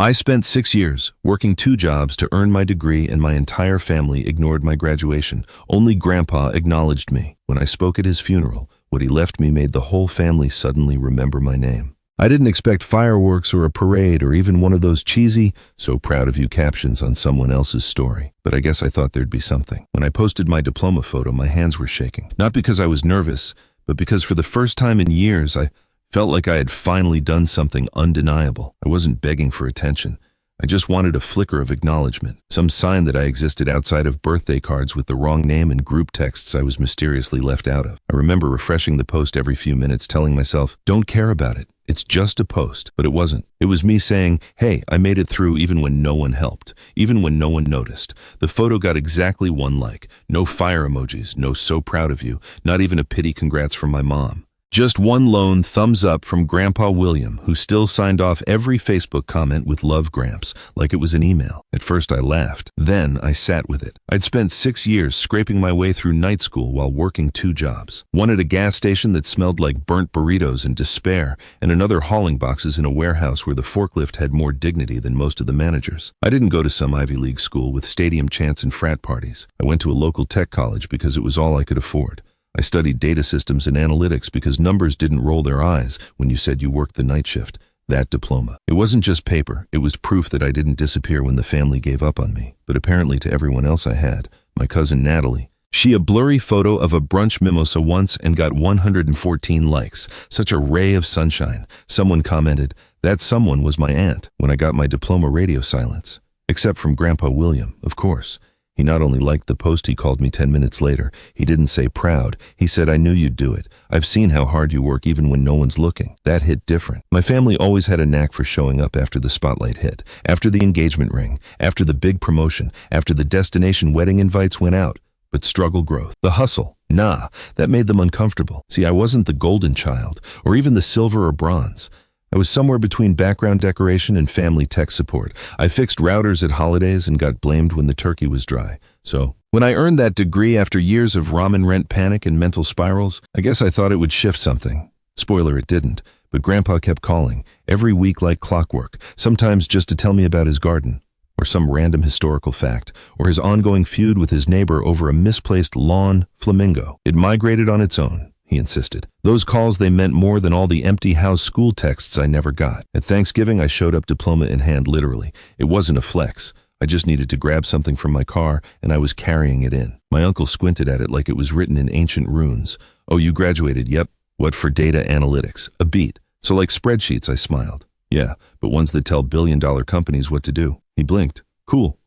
I spent 6 years working 2 jobs to earn my degree, and my entire family ignored my graduation. Only Grandpa acknowledged me. When I spoke at his funeral, what he left me made the whole family suddenly remember my name. I didn't expect fireworks or a parade or even one of those cheesy, "so proud of you" captions on someone else's story. But I guess I thought there'd be something. When I posted my diploma photo, my hands were shaking. Not because I was nervous, but because for the first time in years, I felt like I had finally done something undeniable. I wasn't begging for attention. I just wanted a flicker of acknowledgement, some sign that I existed outside of birthday cards with the wrong name and group texts I was mysteriously left out of. I remember refreshing the post every few minutes, telling myself, "Don't care about it. It's just a post." But it wasn't. It was me saying, "Hey, I made it through," even when no one helped, even when no one noticed. The photo got exactly 1 like. No fire emojis, no "so proud of you," not even a pity congrats from my mom. Just one lone thumbs up from Grandpa William, who still signed off every Facebook comment with "Love Gramps," like it was an email. At first I laughed. Then I sat with it. I'd spent 6 years scraping my way through night school while working 2 jobs. One at a gas station that smelled like burnt burritos and despair, and another hauling boxes in a warehouse where the forklift had more dignity than most of the managers. I didn't go to some Ivy League school with stadium chants and frat parties. I went to a local tech college because it was all I could afford. I studied data systems and analytics because numbers didn't roll their eyes when you said you worked the night shift. That diploma. It wasn't just paper. It was proof that I didn't disappear when the family gave up on me. But apparently to everyone else I had. My cousin Natalie. She a blurry photo of a brunch mimosa once and got 114 likes. Such a ray of sunshine. Someone commented, that someone was my aunt, when I got my diploma. Radio silence. Except from Grandpa William, of course. He not only liked the post, he called me 10 minutes later. He didn't say proud. He said, "I knew you'd do it. I've seen how hard you work even when no one's looking." That hit different. My family always had a knack for showing up after the spotlight hit, after the engagement ring, after the big promotion, after the destination wedding invites went out. But struggle, growth, the hustle, nah, that made them uncomfortable. See, I wasn't the golden child, or even the silver or bronze. I was somewhere between background decoration and family tech support. I fixed routers at holidays and got blamed when the turkey was dry. So, when I earned that degree after years of ramen rent panic and mental spirals, I guess I thought it would shift something. Spoiler, it didn't. But Grandpa kept calling, every week like clockwork, sometimes just to tell me about his garden, or some random historical fact, or his ongoing feud with his neighbor over a misplaced lawn flamingo. It migrated on its own, he insisted. Those calls, they meant more than all the empty house school texts I never got. At Thanksgiving, I showed up diploma in hand, literally. It wasn't a flex. I just needed to grab something from my car, and I was carrying it in. My uncle squinted at it like it was written in ancient runes. "Oh, you graduated, yep. What for? Data analytics." A beat. "So like spreadsheets," I smiled. "Yeah, but ones that tell billion-dollar companies what to do." He blinked. Cool.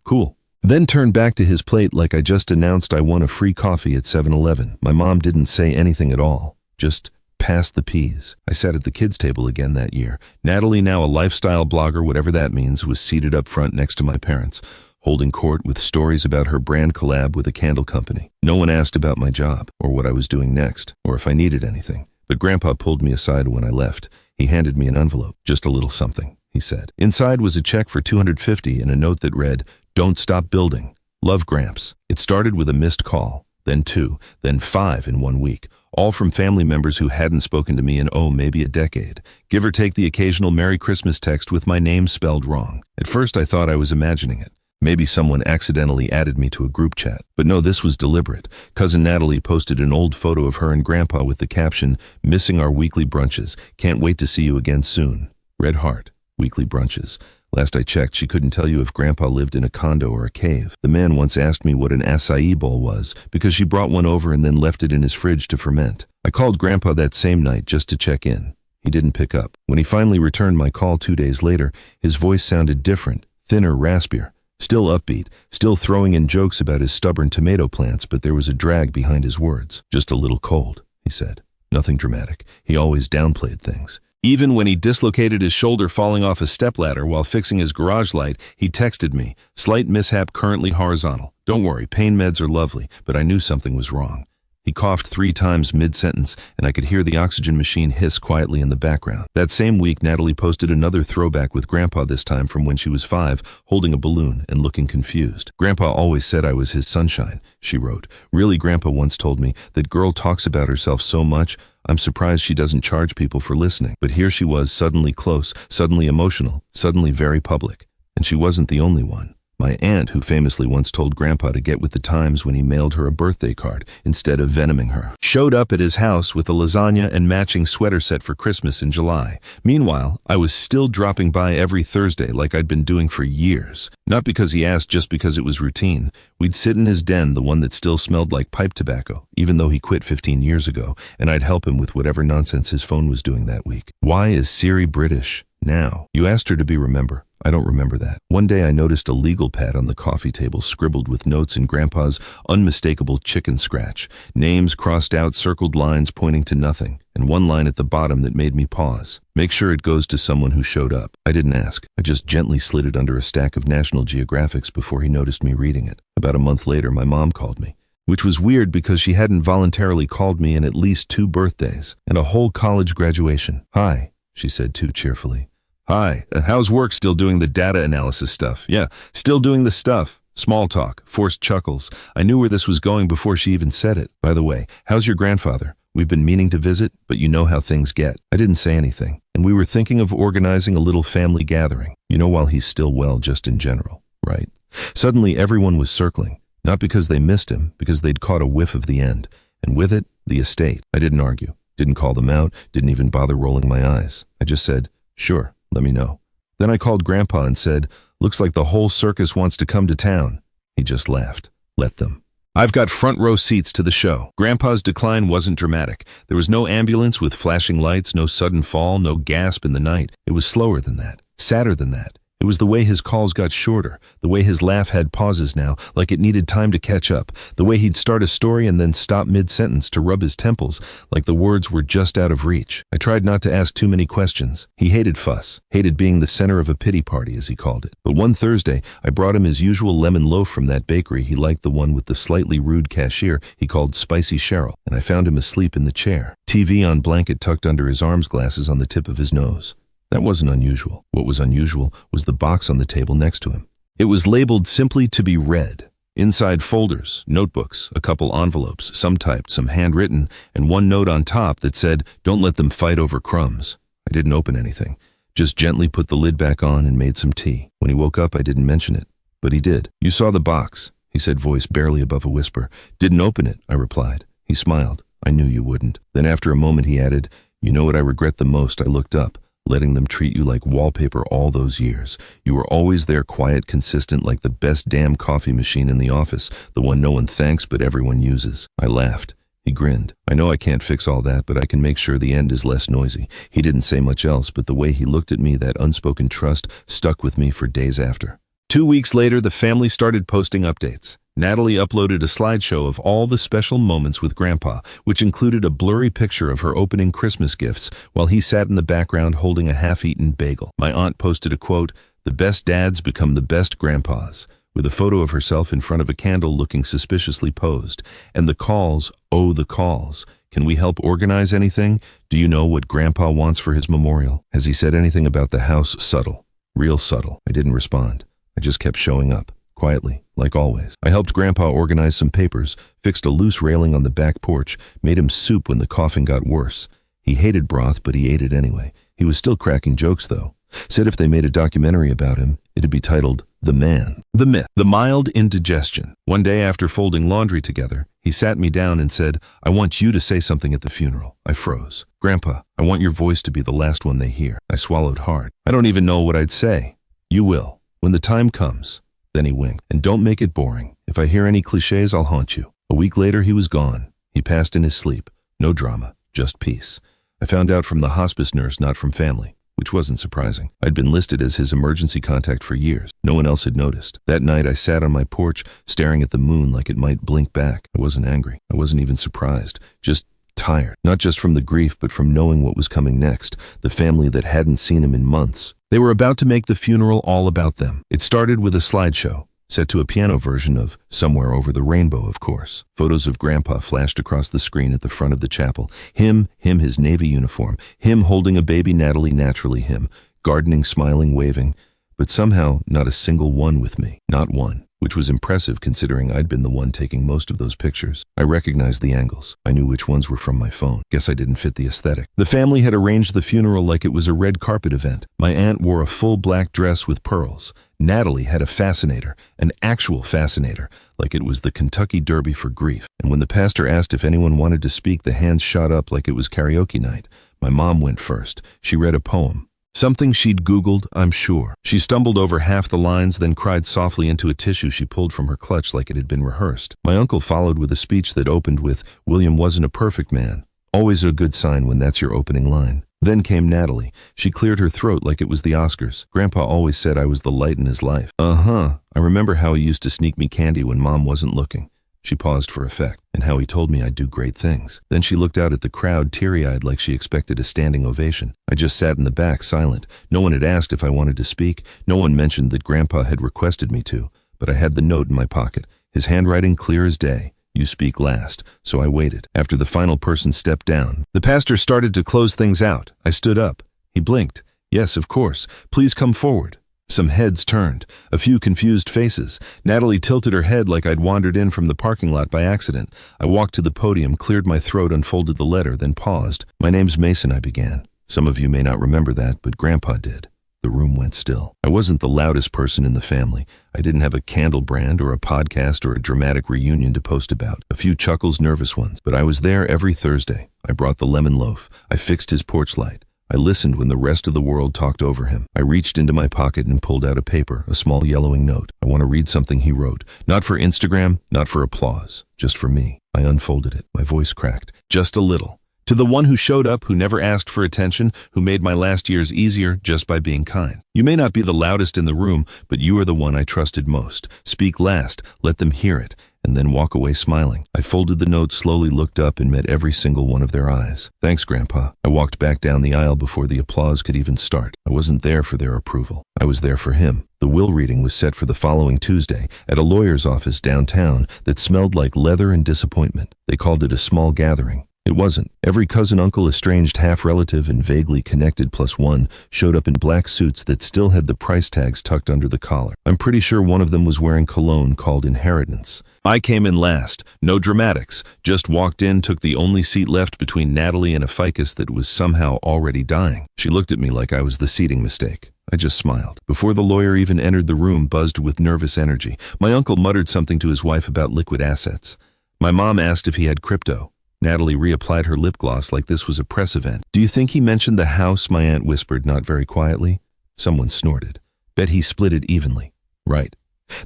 Then turned back to his plate like I just announced I won a free coffee at 7-Eleven. My mom didn't say anything at all. Just pass the peas. I sat at the kids' table again that year. Natalie, now a lifestyle blogger, whatever that means, was seated up front next to my parents, holding court with stories about her brand collab with a candle company. No one asked about my job, or what I was doing next, or if I needed anything. But Grandpa pulled me aside when I left. He handed me an envelope. "Just a little something," he said. Inside was a check for $250 and a note that read, "Don't stop building. Love, Gramps." It started with a missed call, then 2, then 5 in 1 week, all from family members who hadn't spoken to me in, maybe a decade. Give or take the occasional Merry Christmas text with my name spelled wrong. At first I thought I was imagining it. Maybe someone accidentally added me to a group chat. But no, this was deliberate. Cousin Natalie posted an old photo of her and Grandpa with the caption, "Missing our weekly brunches. Can't wait to see you again soon. Red heart. Weekly brunches." Last I checked, she couldn't tell you if Grandpa lived in a condo or a cave. The man once asked me what an acai bowl was, because she brought one over and then left it in his fridge to ferment. I called Grandpa that same night just to check in. He didn't pick up. When he finally returned my call 2 days later, his voice sounded different, thinner, raspier. Still upbeat, still throwing in jokes about his stubborn tomato plants, but there was a drag behind his words. "Just a little cold," he said. Nothing dramatic. He always downplayed things. Even when he dislocated his shoulder falling off a stepladder while fixing his garage light, he texted me, "Slight mishap, currently horizontal. Don't worry, pain meds are lovely," but I knew something was wrong. He coughed 3 times mid-sentence, and I could hear the oxygen machine hiss quietly in the background. That same week, Natalie posted another throwback with Grandpa, this time from when she was 5, holding a balloon and looking confused. "Grandpa always said I was his sunshine," she wrote. "Really, Grandpa once told me that girl talks about herself so much, I'm surprised she doesn't charge people for listening. But here she was, suddenly close, suddenly emotional, suddenly very public. And she wasn't the only one. My aunt, who famously once told Grandpa to get with the times when he mailed her a birthday card instead of venoming her, showed up at his house with a lasagna and matching sweater set for Christmas in July. Meanwhile, I was still dropping by every Thursday like I'd been doing for years. Not because he asked, just because it was routine. We'd sit in his den, the one that still smelled like pipe tobacco, even though he quit 15 years ago, and I'd help him with whatever nonsense his phone was doing that week. Why is Siri British now? You asked her to be, remember. I don't remember that. One day I noticed a legal pad on the coffee table scribbled with notes in Grandpa's unmistakable chicken scratch. Names crossed out, circled lines pointing to nothing, and one line at the bottom that made me pause. Make sure it goes to someone who showed up. I didn't ask. I just gently slid it under a stack of National Geographics before he noticed me reading it. About a month later, my mom called me, which was weird because she hadn't voluntarily called me in at least 2 birthdays and a whole college graduation. "Hi," she said too cheerfully. "Hi, how's work? Still doing the data analysis stuff?" "Yeah, still doing the stuff." Small talk, forced chuckles. I knew where this was going before she even said it. "By the way, how's your grandfather? We've been meaning to visit, but you know how things get." I didn't say anything, and we were thinking of organizing a little family gathering. You know, while he's still well, just in general, right? Suddenly everyone was circling, not because they missed him, because they'd caught a whiff of the end, and with it, the estate. I didn't argue, didn't call them out, didn't even bother rolling my eyes. I just said, "Sure. Let me know." Then I called Grandpa and said, "Looks like the whole circus wants to come to town." He just laughed. "Let them. I've got front row seats to the show." Grandpa's decline wasn't dramatic. There was no ambulance with flashing lights, no sudden fall, no gasp in the night. It was slower than that, sadder than that. It was the way his calls got shorter, the way his laugh had pauses now, like it needed time to catch up, the way he'd start a story and then stop mid-sentence to rub his temples, like the words were just out of reach. I tried not to ask too many questions. He hated fuss, hated being the center of a pity party, as he called it. But one Thursday, I brought him his usual lemon loaf from that bakery. He liked the one with the slightly rude cashier he called Spicy Cheryl, and I found him asleep in the chair, TV on blanket tucked under his arms, glasses on the tip of his nose. That wasn't unusual. What was unusual was the box on the table next to him. It was labeled simply to be read. Inside, folders, notebooks, a couple envelopes, some typed, some handwritten, and one note on top that said, "Don't let them fight over crumbs." I didn't open anything, just gently put the lid back on and made some tea. When he woke up, I didn't mention it, but he did. "You saw the box," he said, voice barely above a whisper. "Didn't open it," I replied. He smiled. "I knew you wouldn't." Then after a moment he added, "You know what I regret the most?" I looked up. "Letting them treat you like wallpaper all those years. You were always there, quiet, consistent, like the best damn coffee machine in the office, the one no one thanks but everyone uses." I laughed. He grinned. "I know I can't fix all that, but I can make sure the end is less noisy." He didn't say much else, but the way he looked at me, that unspoken trust, stuck with me for days after. 2 weeks later, the family started posting updates. Natalie uploaded a slideshow of all the special moments with Grandpa, which included a blurry picture of her opening Christmas gifts while he sat in the background holding a half-eaten bagel. My aunt posted a quote, "The best dads become the best grandpas," with a photo of herself in front of a candle looking suspiciously posed. And the calls, oh the calls. "Can we help organize anything? Do you know what Grandpa wants for his memorial? Has he said anything about the house?" Subtle. Real subtle. I didn't respond. I just kept showing up. Quietly, like always. I helped Grandpa organize some papers, fixed a loose railing on the back porch, made him soup when the coughing got worse. He hated broth, but he ate it anyway. He was still cracking jokes, though. Said if they made a documentary about him, it'd be titled The Man, The Myth, The Mild Indigestion. One day after folding laundry together, he sat me down and said, "I want you to say something at the funeral." I froze. "Grandpa, I want your voice to be the last one they hear." I swallowed hard. "I don't even know what I'd say." "You will, when the time comes." Then he winked. "And don't make it boring. If I hear any cliches, I'll haunt you." A week later, he was gone. He passed in his sleep. No drama, just peace. I found out from the hospice nurse, not from family, which wasn't surprising. I'd been listed as his emergency contact for years. No one else had noticed. That night, I sat on my porch, staring at the moon like it might blink back. I wasn't angry. I wasn't even surprised. Just tired. Not just from the grief, but from knowing what was coming next. The family that hadn't seen him in months. They were about to make the funeral all about them. It started with a slideshow, set to a piano version of "Somewhere Over the Rainbow," of course. Photos of Grandpa flashed across the screen at the front of the chapel. Him, his Navy uniform. Him holding a baby, Natalie, naturally him. Gardening, smiling, waving. But somehow, not a single one with me. Not one. which was impressive considering I'd been the one taking most of those pictures. I recognized the angles. I knew which ones were from my phone. Guess I didn't fit the aesthetic. The family had arranged the funeral like it was a red carpet event. My aunt wore a full black dress with pearls. Natalie had a fascinator, an actual fascinator, like it was the Kentucky Derby for grief. And when the pastor asked if anyone wanted to speak, the hands shot up like it was karaoke night. My mom went first. She read a poem. Something she'd Googled, I'm sure. She stumbled over half the lines, then cried softly into a tissue she pulled from her clutch like it had been rehearsed. My uncle followed with a speech that opened with, "William wasn't a perfect man." Always a good sign when that's your opening line. Then came Natalie. She cleared her throat like it was the Oscars. Grandpa always said I was the light in his life. I remember how he used to sneak me candy when Mom wasn't looking. She paused for effect, and how he told me I'd do great things. Then she looked out at the crowd, teary-eyed like she expected a standing ovation. I just sat in the back, silent. No one had asked if I wanted to speak. No one mentioned that Grandpa had requested me to. But I had the note in my pocket, his handwriting clear as day. You speak last. So I waited. After the final person stepped down, the pastor started to close things out. I stood up. He blinked. Yes, of course. Please come forward. Some heads turned, a few confused faces. Natalie tilted her head like I'd wandered in from the parking lot by accident. I walked to the podium, cleared my throat, unfolded the letter, then paused. "My name's Mason," I began. Some of you may not remember that, but Grandpa did. The room went still. I wasn't the loudest person in the family. I didn't have a candle brand or a podcast or a dramatic reunion to post about. A few chuckles, nervous ones. But I was there every Thursday. I brought the lemon loaf. I fixed his porch light. I listened when the rest of the world talked over him. I reached into my pocket and pulled out a paper, a small yellowing note. I want to read something he wrote. Not for Instagram, not for applause, just for me. I unfolded it. My voice cracked. Just a little. To the one who showed up, who never asked for attention, who made my last years easier just by being kind. You may not be the loudest in the room, but you are the one I trusted most. Speak last, let them hear it, and then walk away smiling. I folded the note, slowly looked up, and met every single one of their eyes. Thanks, Grandpa. I walked back down the aisle before the applause could even start. I wasn't there for their approval. I was there for him. The will reading was set for the following Tuesday at a lawyer's office downtown that smelled like leather and disappointment. They called it a small gathering. It wasn't. Every cousin, uncle, estranged half-relative, and vaguely connected +1 showed up in black suits that still had the price tags tucked under the collar. I'm pretty sure one of them was wearing cologne called Inheritance. I came in last. No dramatics. Just walked in, took the only seat left between Natalie and a ficus that was somehow already dying. She looked at me like I was the seating mistake. I just smiled. Before the lawyer even entered the room, buzzed with nervous energy. My uncle muttered something to his wife about liquid assets. My mom asked if he had crypto. Natalie reapplied her lip gloss like this was a press event. "Do you think he mentioned the house?" my aunt whispered, not very quietly. Someone snorted. "Bet he split it evenly." "Right."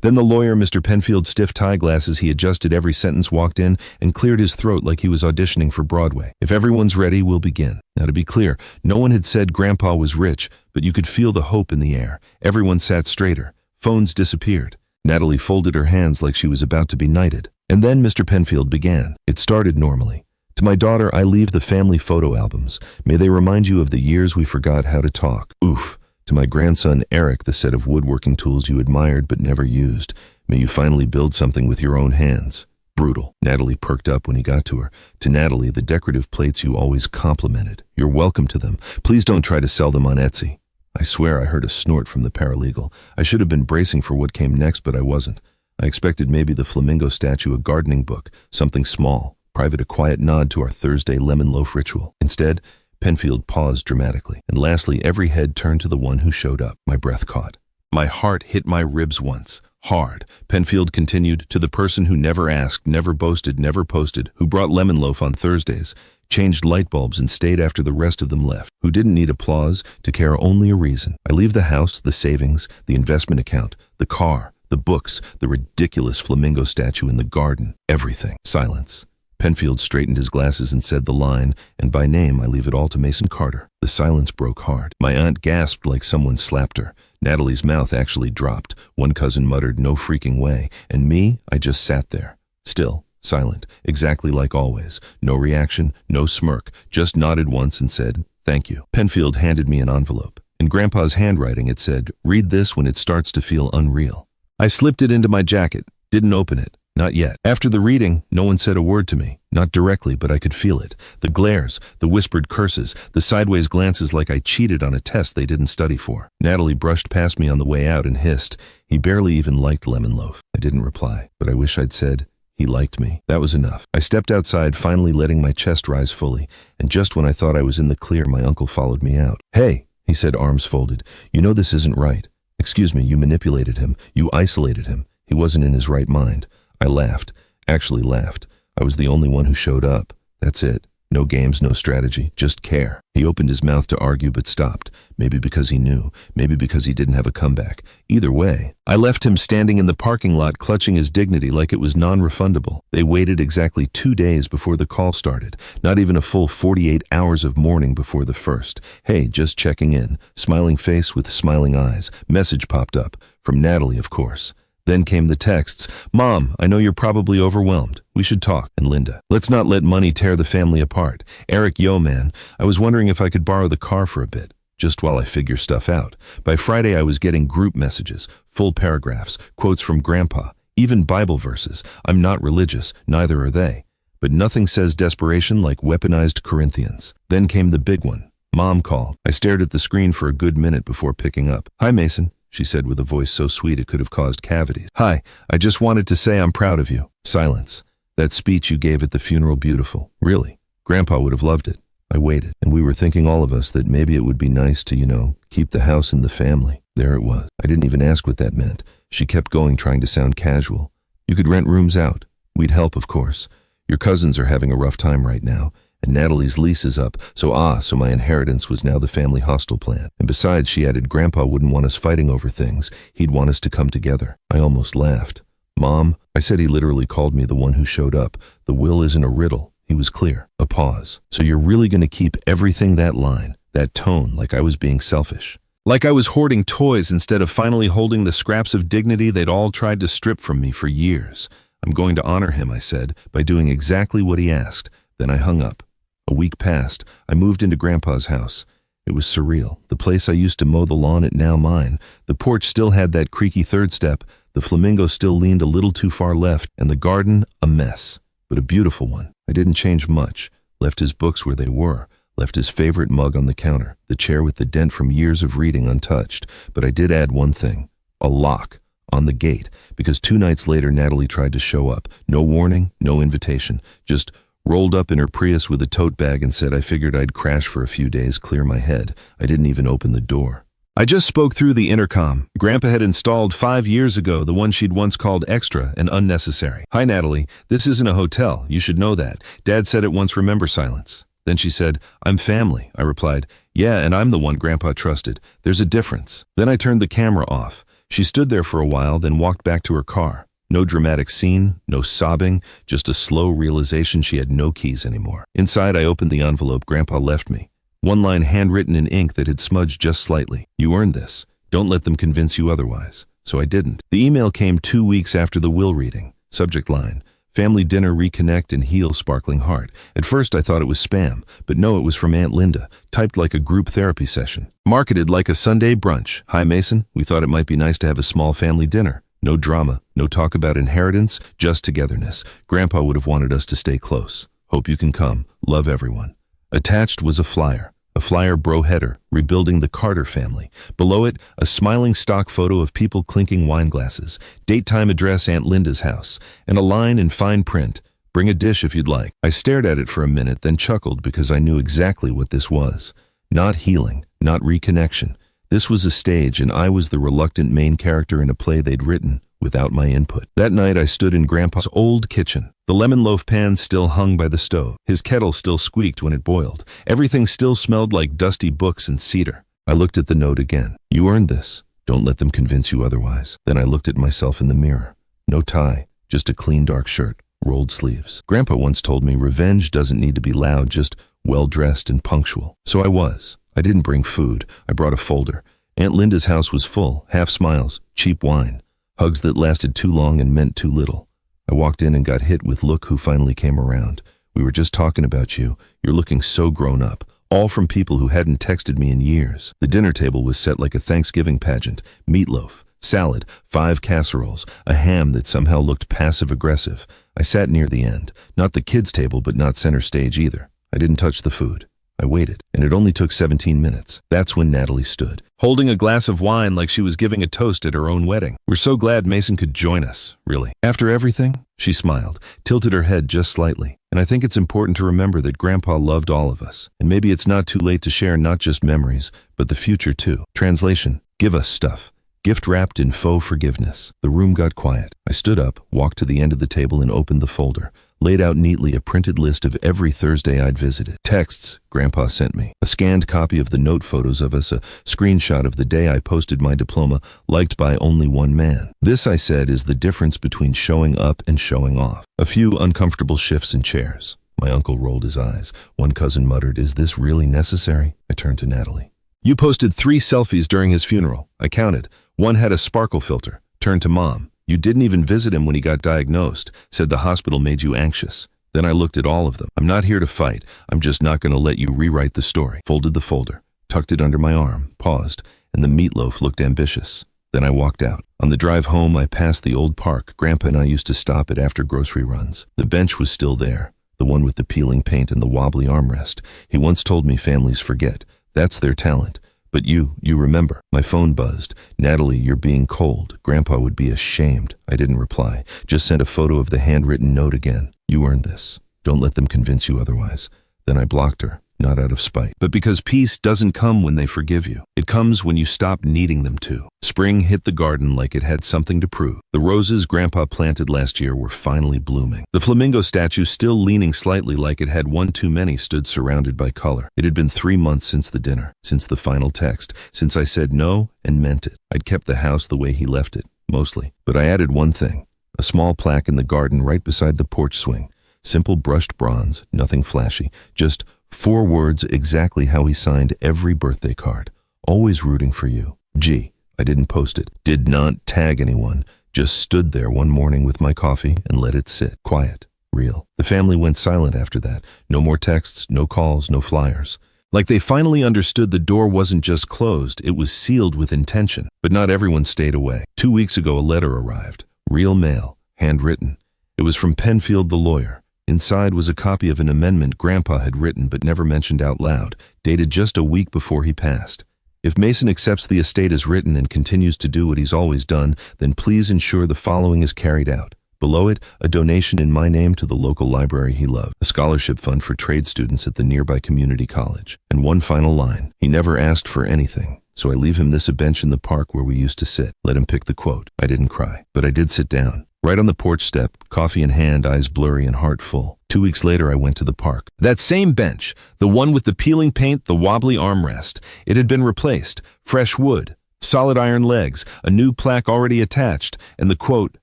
Then the lawyer, Mr. Penfield's stiff tie glasses, he adjusted every sentence, walked in, and cleared his throat like he was auditioning for Broadway. "If everyone's ready, we'll begin." Now, to be clear, no one had said Grandpa was rich, but you could feel the hope in the air. Everyone sat straighter. Phones disappeared. Natalie folded her hands like she was about to be knighted. And then Mr. Penfield began. It started normally. "To my daughter, I leave the family photo albums. May they remind you of the years we forgot how to talk." Oof. "To my grandson, Eric, the set of woodworking tools you admired but never used. May you finally build something with your own hands." Brutal. Natalie perked up when he got to her. "To Natalie, the decorative plates you always complimented. You're welcome to them. Please don't try to sell them on Etsy." I swear I heard a snort from the paralegal. I should have been bracing for what came next, but I wasn't. I expected maybe the flamingo statue, a gardening book, something small. Private, a quiet nod to our Thursday lemon loaf ritual. Instead, Penfield paused dramatically, and lastly, every head turned to the one who showed up. My breath caught. My heart hit my ribs once. Hard. Penfield continued, "To the person who never asked, never boasted, never posted, who brought lemon loaf on Thursdays, changed light bulbs and stayed after the rest of them left, who didn't need applause, to care only a reason. I leave the house, the savings, the investment account, the car, the books, the ridiculous flamingo statue in the garden, everything." Silence. Penfield straightened his glasses and said the line, "And by name I leave it all to Mason Carter." The silence broke hard. My aunt gasped like someone slapped her. Natalie's mouth actually dropped. One cousin muttered, "No freaking way." And me, I just sat there. Still, silent, exactly like always. No reaction, no smirk, just nodded once and said, "Thank you." Penfield handed me an envelope. In Grandpa's handwriting it said, "Read this when it starts to feel unreal." I slipped it into my jacket, didn't open it. Not yet. After the reading, no one said a word to me. Not directly, but I could feel it. The glares, the whispered curses, the sideways glances like I cheated on a test they didn't study for. Natalie brushed past me on the way out and hissed, "He barely even liked lemon loaf." I didn't reply, but I wish I'd said, he liked me. That was enough. I stepped outside, finally letting my chest rise fully, and just when I thought I was in the clear, my uncle followed me out. "Hey," he said, arms folded, "you know this isn't right. Excuse me, you manipulated him. You isolated him. He wasn't in his right mind." I laughed. Actually laughed. I was the only one who showed up. That's it. No games, no strategy, just care. He opened his mouth to argue but stopped. Maybe because he knew. Maybe because he didn't have a comeback. Either way, I left him standing in the parking lot clutching his dignity like it was non-refundable. They waited exactly 2 days before the call started. Not even a full 48 hours of mourning before the first. "Hey, just checking in." Smiling face with smiling eyes. Message popped up. From Natalie, of course. Then came the texts. "Mom, I know you're probably overwhelmed. We should talk." And Linda, "Let's not let money tear the family apart." Eric, "Yo man, I was wondering if I could borrow the car for a bit, just while I figure stuff out." By Friday I was getting group messages, full paragraphs, quotes from Grandpa, even Bible verses. I'm not religious, neither are they. But nothing says desperation like weaponized Corinthians. Then came the big one. Mom called. I stared at the screen for a good minute before picking up. "Hi Mason," she said with a voice so sweet it could have caused cavities. "Hi, I just wanted to say I'm proud of you." Silence. "That speech you gave at the funeral, beautiful. Really. Grandpa would have loved it." I waited, and we were thinking all of us that maybe it would be nice to, keep the house in the family. There it was. I didn't even ask what that meant. She kept going, trying to sound casual. "You could rent rooms out. We'd help, of course. Your cousins are having a rough time right now. And Natalie's lease is up, so my inheritance was now the family hostel plan. And besides, she added, Grandpa wouldn't want us fighting over things. He'd want us to come together." I almost laughed. "Mom," I said, he literally called me the one who showed up. "The will isn't a riddle." He was clear. A pause. "So you're really going to keep everything that line, that tone, like I was being selfish? Like I was hoarding toys instead of finally holding the scraps of dignity they'd all tried to strip from me for years?" "I'm going to honor him," I said, "by doing exactly what he asked." Then I hung up. A week passed. I moved into Grandpa's house. It was surreal. The place I used to mow the lawn at now mine. The porch still had that creaky third step. The flamingo still leaned a little too far left. And the garden, a mess, but a beautiful one. I didn't change much. Left his books where they were. Left his favorite mug on the counter. The chair with the dent from years of reading untouched. But I did add one thing. A lock. On the gate. Because 2 nights later Natalie tried to show up. No warning, no invitation. Just rolled up in her Prius with a tote bag and said I figured I'd crash for a few days, clear my head. I didn't even open the door. I just spoke through the intercom. Grandpa had installed 5 years ago, the one she'd once called extra and unnecessary. "Hi, Natalie. This isn't a hotel. You should know that. Dad said it once, remember silence." Then she said, "I'm family." I replied, "Yeah, and I'm the one Grandpa trusted. There's a difference." Then I turned the camera off. She stood there for a while, then walked back to her car. No dramatic scene, no sobbing, just a slow realization she had no keys anymore. Inside, I opened the envelope Grandpa left me. One line handwritten in ink that had smudged just slightly. "You earned this. Don't let them convince you otherwise." So I didn't. The email came 2 weeks after the will reading. Subject line: "Family dinner, reconnect and heal, sparkling heart." At first I thought it was spam, but no, it was from Aunt Linda, typed like a group therapy session. Marketed like a Sunday brunch. "Hi Mason, we thought it might be nice to have a small family dinner. No drama, no talk about inheritance, just togetherness. Grandpa would have wanted us to stay close. Hope you can come. Love everyone." Attached was a flyer bro header, rebuilding the Carter family. Below it, a smiling stock photo of people clinking wine glasses. Date, time, address, Aunt Linda's house. And a line in fine print: "Bring a dish if you'd like." I stared at it for a minute, then chuckled because I knew exactly what this was. Not healing, not reconnection. This was a stage, and I was the reluctant main character in a play they'd written without my input. That night I stood in Grandpa's old kitchen. The lemon loaf pan still hung by the stove. His kettle still squeaked when it boiled. Everything still smelled like dusty books and cedar. I looked at the note again. "You earned this. Don't let them convince you otherwise." Then I looked at myself in the mirror. No tie, just a clean dark shirt, rolled sleeves. Grandpa once told me revenge doesn't need to be loud, just well-dressed and punctual. So I was. I didn't bring food. I brought a folder. Aunt Linda's house was full, half smiles, cheap wine, hugs that lasted too long and meant too little. I walked in and got hit with "Look who finally came around. We were just talking about you. You're looking so grown up." All from people who hadn't texted me in years. The dinner table was set like a Thanksgiving pageant. Meatloaf, salad, 5 casseroles, a ham that somehow looked passive-aggressive. I sat near the end. Not the kids' table, but not center stage either. I didn't touch the food. I waited, and it only took 17 minutes. That's when Natalie stood, holding a glass of wine like she was giving a toast at her own wedding. We're so glad Mason could join us, really. After everything, she smiled, tilted her head just slightly. And I think it's important to remember that Grandpa loved all of us. And maybe it's not too late to share not just memories, but the future too. Translation: give us stuff. Gift wrapped in faux forgiveness. The room got quiet. I stood up, walked to the end of the table and opened the folder. Laid out neatly a printed list of every Thursday I'd visited. Texts Grandpa sent me. A scanned copy of the note photos of us, a screenshot of the day I posted my diploma, liked by only one man. This, I said, is the difference between showing up and showing off. A few uncomfortable shifts in chairs. My uncle rolled his eyes. One cousin muttered, "Is this really necessary?" I turned to Natalie. "You posted 3 selfies during his funeral." I counted. One had a sparkle filter. Turned to Mom. "You didn't even visit him when he got diagnosed. Said the hospital made you anxious." Then I looked at all of them. "I'm not here to fight. I'm just not going to let you rewrite the story." Folded the folder, tucked it under my arm, paused, and the meatloaf looked ambitious. Then I walked out. On the drive home, I passed the old park Grandpa and I used to stop at after grocery runs. The bench was still there, the one with the peeling paint and the wobbly armrest. He once told me families forget. That's their talent. "But you remember." My phone buzzed. "Natalie, you're being cold. Grandpa would be ashamed." I didn't reply, just sent a photo of the handwritten note again. "You earned this. Don't let them convince you otherwise." Then I blocked her, not out of spite, but because peace doesn't come when they forgive you. It comes when you stop needing them to. Spring hit the garden like it had something to prove. The roses Grandpa planted last year were finally blooming. The flamingo statue, still leaning slightly like it had one too many, stood surrounded by color. It had been 3 months since the dinner, since the final text, since I said no and meant it. I'd kept the house the way he left it, mostly. But I added one thing, a small plaque in the garden right beside the porch swing. Simple brushed bronze, nothing flashy, just 4 words exactly how he signed every birthday card. "Always rooting for you. G." I didn't post it, did not tag anyone, just stood there one morning with my coffee and let it sit. Quiet, real. The family went silent after that. No more texts, no calls, no flyers. Like they finally understood the door wasn't just closed, it was sealed with intention. But not everyone stayed away. 2 weeks ago, a letter arrived. Real mail, handwritten. It was from Penfield the lawyer. Inside was a copy of an amendment Grandpa had written but never mentioned out loud, dated just a week before he passed. "If Mason accepts the estate as written and continues to do what he's always done, then please ensure the following is carried out." Below it, a donation in my name to the local library he loved, a scholarship fund for trade students at the nearby community college. And one final line, "He never asked for anything, so I leave him this a bench in the park where we used to sit. Let him pick the quote." I didn't cry, but I did sit down. Right on the porch step, coffee in hand, eyes blurry and heart full. 2 weeks later, I went to the park. That same bench, the one with the peeling paint, the wobbly armrest, it had been replaced. Fresh wood, solid iron legs, a new plaque already attached, and the quote,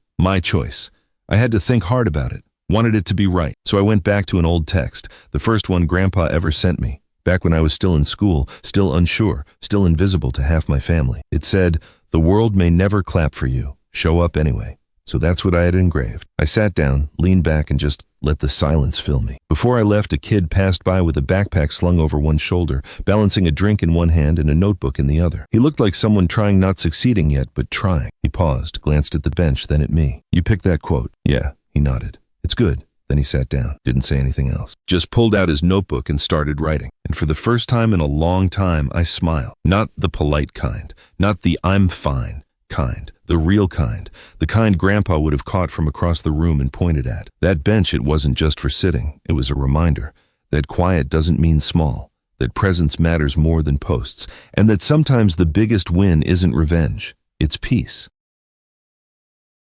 "My choice." I had to think hard about it, wanted it to be right. So I went back to an old text, the first one Grandpa ever sent me, back when I was still in school, still unsure, still invisible to half my family. It said, "The world may never clap for you. Show up anyway." So that's what I had engraved. I sat down, leaned back, and just let the silence fill me. Before I left, a kid passed by with a backpack slung over one shoulder, balancing a drink in one hand and a notebook in the other. He looked like someone trying, not succeeding yet, but trying. He paused, glanced at the bench, then at me. "You picked that quote?" "Yeah," he nodded. "It's good." Then he sat down, didn't say anything else. Just pulled out his notebook and started writing. And for the first time in a long time, I smiled. Not the polite kind, not the "I'm fine" kind, the real kind, the kind Grandpa would have caught from across the room and pointed at. That bench, it wasn't just for sitting. It was a reminder that quiet doesn't mean small, that presence matters more than posts, and that sometimes the biggest win isn't revenge, it's peace.